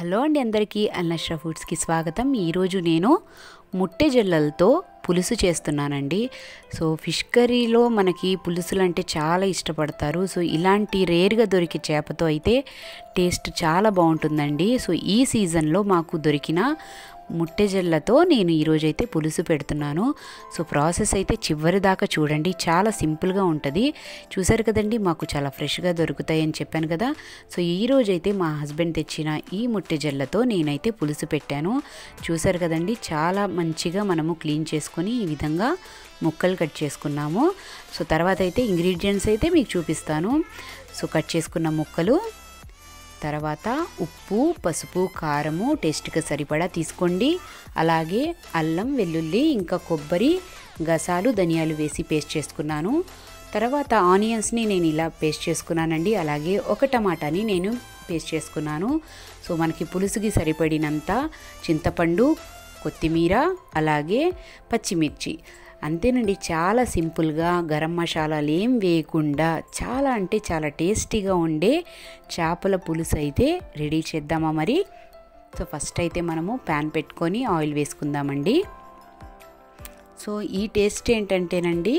Hello అండి, అందరికీ అల్నష్రా ఫుడ్స్కి స్వాగతం. ఈరోజు నేను ముట్టె జల్లలతో పులుసు చేస్తున్నానండి. సో ఫిష్ కర్రీలో మనకి పులుసులు అంటే చాలా ఇష్టపడతారు. సో ఇలాంటి రేర్గా దొరికే చేపతో అయితే టేస్ట్ చాలా బాగుంటుందండి. సో ఈ సీజన్లో మాకు దొరికిన ముట్టె జల్లతో నేను ఈరోజైతే పులుసు పెడుతున్నాను. సో ప్రాసెస్ అయితే చివరి దాకా చూడండి, చాలా సింపుల్గా ఉంటుంది. చూసారు కదండి, మాకు చాలా ఫ్రెష్గా దొరుకుతాయి అని చెప్పాను కదా. సో ఈరోజైతే మా హస్బెండ్ తెచ్చిన ఈ ముట్టె జల్లతో నేనైతే పులుసు పెట్టాను. చూసారు కదండి, చాలా మంచిగా మనము క్లీన్ చేసుకొని ఈ విధంగా ముక్కలు కట్ చేసుకున్నాము. సో తర్వాత అయితే ఇంగ్రీడియంట్స్ అయితే మీకు చూపిస్తాను. సో కట్ చేసుకున్న ముక్కలు, తర్వాత ఉప్పు, పసుపు, కారము టేస్ట్కి సరిపడా తీసుకోండి. అలాగే అల్లం, వెల్లుల్లి, ఇంకా కొబ్బరి గసాలు, ధనియాలు వేసి పేస్ట్ చేసుకున్నాను. తర్వాత ఆనియన్స్ని నేను ఇలా పేస్ట్ చేసుకున్నానండి. అలాగే ఒక టమాటాని నేను పేస్ట్ చేసుకున్నాను. సో మనకి పులుసుకి సరిపడినంత చింతపండు, కొత్తిమీర, అలాగే పచ్చిమిర్చి, అంతేనండి. చాలా సింపుల్గా గరం మసాలాలు ఏం వేయకుండా చాలా అంటే చాలా టేస్టీగా ఉండే చేపల పులుసు అయితే రెడీ చేద్దామా మరి. సో ఫస్ట్ అయితే మనము ప్యాన్ పెట్టుకొని ఆయిల్ వేసుకుందామండి. సో ఈ టేస్ట్ ఏంటంటేనండి,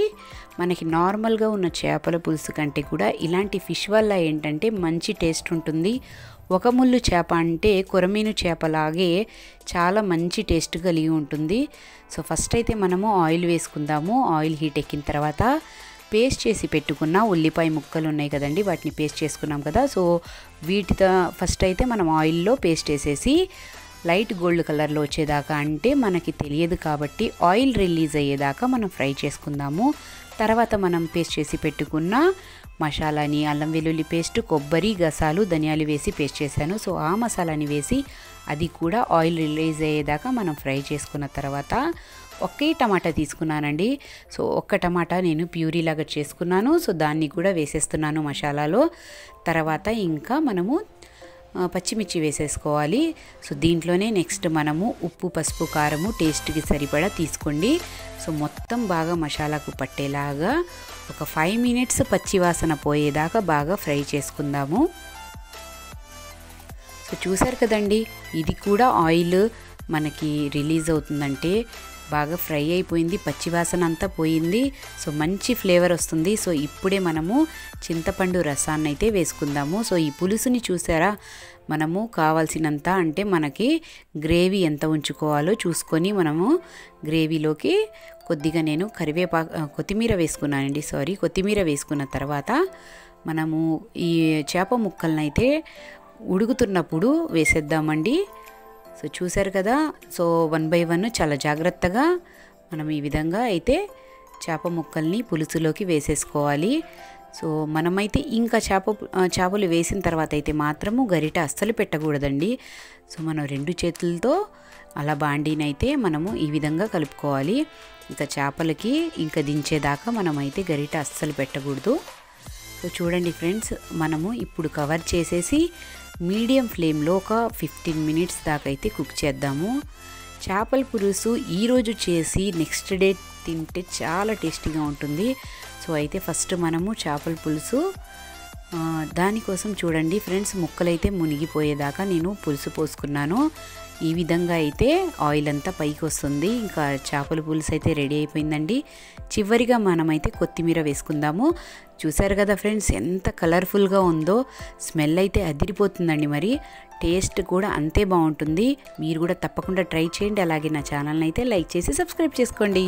మనకి నార్మల్గా ఉన్న చేపల పులుసు కంటే కూడా ఇలాంటి ఫిష్ వల్ల ఏంటంటే మంచి టేస్ట్ ఉంటుంది. ఒక ముళ్ళు చేప అంటే కొరమీను చేపలాగే చాలా మంచి టేస్ట్ కలిగి ఉంటుంది. సో ఫస్ట్ అయితే మనము ఆయిల్ వేసుకుందాము. ఆయిల్ హీట్ ఎక్కిన తర్వాత పేస్ట్ చేసి పెట్టుకున్న ఉల్లిపాయ ముక్కలు ఉన్నాయి కదండి, వాటిని పేస్ట్ చేసుకున్నాం కదా. సో వీటితో ఫస్ట్ అయితే మనం ఆయిల్లో పేస్ట్ వేసేసి లైట్ గోల్డ్ కలర్లో వచ్చేదాకా, అంటే మనకి తెలియదు కాబట్టి ఆయిల్ రిలీజ్ అయ్యేదాకా మనం ఫ్రై చేసుకుందాము. తర్వాత మనం పేస్ట్ చేసి పెట్టుకున్న మసాలాని, అల్లం వెల్లుల్లి పేస్ట్, కొబ్బరి గసాలు, ధనియాలు వేసి పేస్ట్ చేశాను. సో ఆ మసాలాని వేసి అది కూడా ఆయిల్ రిలీజ్ అయ్యేదాకా మనం ఫ్రై చేసుకున్న తర్వాత ఒకే టమాటా తీసుకున్నానండి. సో ఒక్క టమాటా నేను ప్యూరీ లాగా చేసుకున్నాను. సో దాన్ని కూడా వేసేస్తున్నాను మసాలాలో. తర్వాత ఇంకా మనము పచ్చిమిర్చి వేసేసుకోవాలి. సో దీంట్లోనే నెక్స్ట్ మనము ఉప్పు, పసుపు, కారము టేస్ట్కి సరిపడా తీసుకోండి. సో మొత్తం బాగా మసాలాకు పట్టేలాగా ఒక 5 మినిట్స్ పచ్చివాసన పోయేదాకా బాగా ఫ్రై చేసుకుందాము. సో చూసారు కదండి, ఇది కూడా ఆయిల్ మనకి రిలీజ్ అవుతుందంటే బాగా ఫ్రై అయిపోయింది, పచ్చివాసన అంతా పోయింది. సో మంచి ఫ్లేవర్ వస్తుంది. సో ఇప్పుడే మనము చింతపండు రసాన్ని అయితే వేసుకుందాము. సో ఈ పులుసుని చూసారా, మనము కావాల్సినంత అంటే మనకి గ్రేవీ ఎంత ఉంచుకోవాలో చూసుకొని మనము గ్రేవీలోకి కొద్దిగా నేను కొత్తిమీర వేసుకున్నానండి. కొత్తిమీర వేసుకున్న తర్వాత మనము ఈ చేప ముక్కలను అయితే ఉడుకుతున్నప్పుడు వేసేద్దామండి. సో చూసారు కదా, సో 1 బై 1 చాలా జాగ్రత్తగా మనం ఈ విధంగా అయితే చేప ముక్కల్ని పులుసులోకి వేసేసుకోవాలి. సో మనమైతే ఇంకా చేపలు వేసిన తర్వాత అయితే మాత్రము గరిట అస్సలు పెట్టకూడదండి. సో మనం 2 చేతులతో అలా బాండీనైతే మనము ఈ విధంగా కలుపుకోవాలి. ఇంకా చేపలకి ఇంకా దించేదాకా మనమైతే గరిట అస్సలు పెట్టకూడదు. సో చూడండి ఫ్రెండ్స్, మనము ఇప్పుడు కవర్ చేసేసి మీడియం ఫ్లేమ్లో ఒక 15 మినిట్స్ దాకా అయితే కుక్ చేద్దాము. చేపల పులుసు ఈరోజు చేసి నెక్స్ట్ డే తింటే చాలా టేస్టీగా ఉంటుంది. సో అయితే ఫస్ట్ మనము చేపల పులుసు దానికోసం చూడండి ఫ్రెండ్స్, ముక్కలైతే మునిగిపోయేదాకా నేను పులుసు పోసుకున్నాను. ఈ విధంగా అయితే ఆయిల్ అంతా పైకి వస్తుంది. ఇంకా చేపల పులుసు అయితే రెడీ అయిపోయిందండి. చివరిగా మనమైతే కొత్తిమీర వేసుకుందాము. చూసారు కదా ఫ్రెండ్స్, ఎంత కలర్ఫుల్గా ఉందో. స్మెల్ అయితే అదిరిపోతుందండి. మరి టేస్ట్ కూడా అంతే బాగుంటుంది. మీరు కూడా తప్పకుండా ట్రై చేయండి. అలాగే నా ఛానల్ని అయితే లైక్ చేసి సబ్స్క్రైబ్ చేసుకోండి.